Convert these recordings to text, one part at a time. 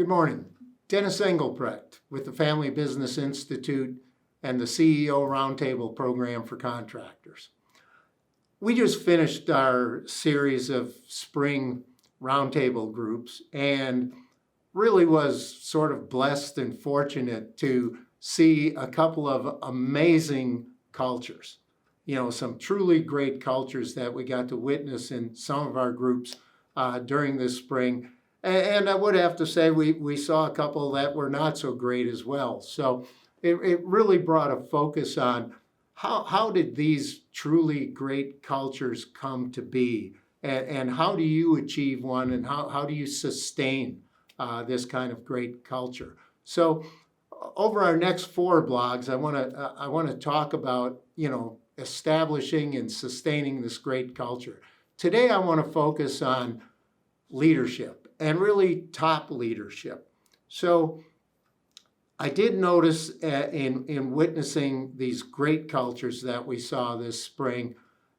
Good morning. Dennis Engelbrecht with the Family Business Institute and the CEO Roundtable Program for Contractors. We just finished our series of spring roundtable groups and really was sort of blessed and fortunate to see a couple of amazing cultures. Some truly great cultures that we got to witness in some of our groups during this spring. And I would have to say we saw a couple that were not so great as well. So it really brought a focus on how did these truly great cultures come to be, and how do you achieve one, and how do you sustain this kind of great culture. So over our next 4 blogs, I want to talk about establishing and sustaining this great culture. Today I want to focus on leadership, and really top leadership. So I did notice in witnessing these great cultures that we saw this spring,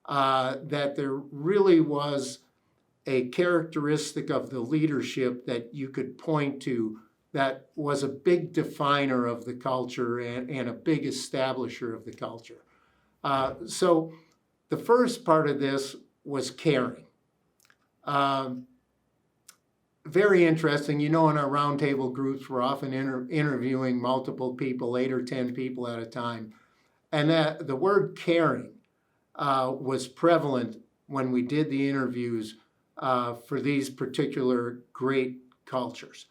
that there really was a characteristic of the leadership that you could point to that was a big definer of the culture and a big establisher of the culture. So the first part of this was caring. Very interesting. In our roundtable groups, we're often interviewing multiple people, 8 or 10 people at a time. And that the word caring was prevalent when we did the interviews for these particular great cultures.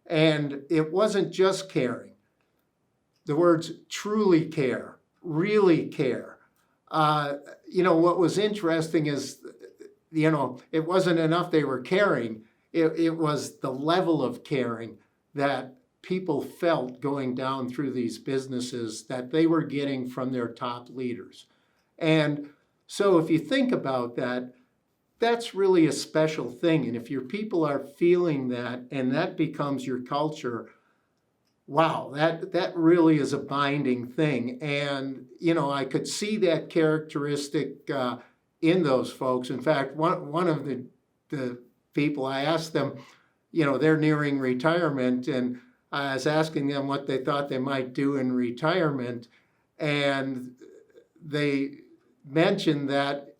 And it wasn't just caring. The words truly care, really care. What was interesting is, it wasn't enough they were caring. It was the level of caring that people felt going down through these businesses that they were getting from their top leaders. And so if you think about that, that's really a special thing. And if your people are feeling that and that becomes your culture, wow, that really is a binding thing. And, I could see that characteristic in those folks. In fact, one of the people, I asked them, they're nearing retirement, and I was asking them what they thought they might do in retirement, and they mentioned that,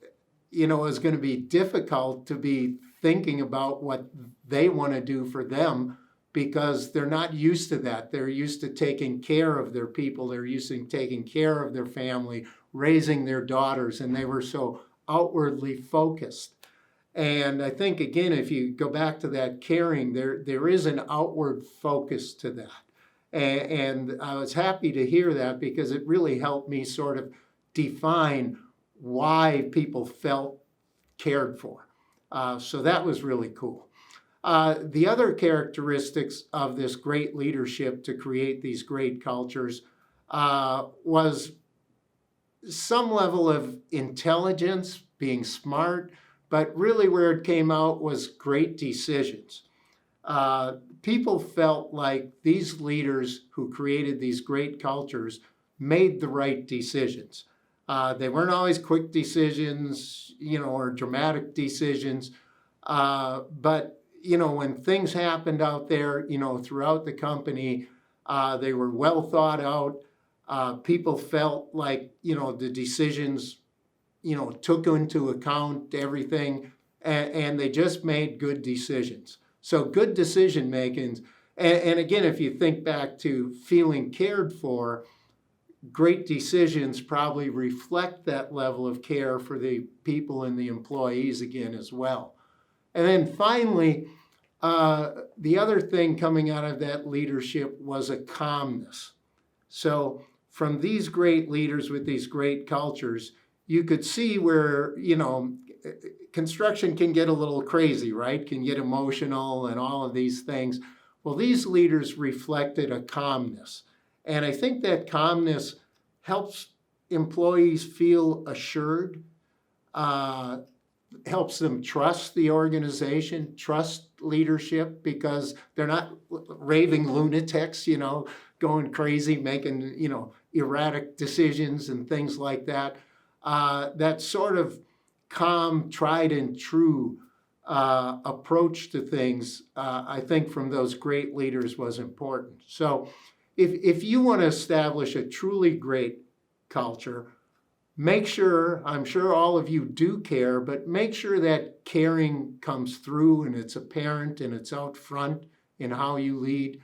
it was going to be difficult to be thinking about what they want to do for them because they're not used to that. They're used to taking care of their people. They're used to taking care of their family, raising their daughters, and they were so outwardly focused. And I think, again, if you go back to that caring, there is an outward focus to that. And I was happy to hear that because it really helped me sort of define why people felt cared for. So that was really cool. The other characteristics of this great leadership to create these great cultures was some level of intelligence, being smart, but really where it came out was great decisions. People felt like these leaders who created these great cultures made the right decisions. They weren't always quick decisions, or dramatic decisions. But, when things happened out there, throughout the company, they were well thought out. People felt like, the decisions took into account everything, and they just made good decisions. So good decision making. And again, if you think back to feeling cared for, great decisions probably reflect that level of care for the people and the employees again as well. And then finally, the other thing coming out of that leadership was a calmness. So from these great leaders with these great cultures, you could see where, construction can get a little crazy, right? Can get emotional and all of these things. Well, these leaders reflected a calmness. And I think that calmness helps employees feel assured, helps them trust the organization, trust leadership, because they're not raving lunatics, going crazy, making, erratic decisions and things like that. That sort of calm, tried and true approach to things, I think from those great leaders was important. So if you want to establish a truly great culture, make sure, I'm sure all of you do care, but make sure that caring comes through and it's apparent and it's out front in how you lead.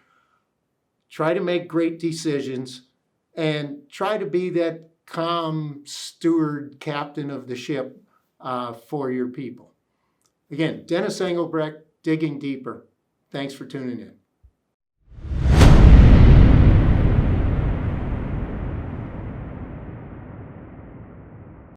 Try to make great decisions and try to be that calm steward, captain of the ship for your people. Again, Dennis Engelbrecht, Digging Deeper. Thanks for tuning in.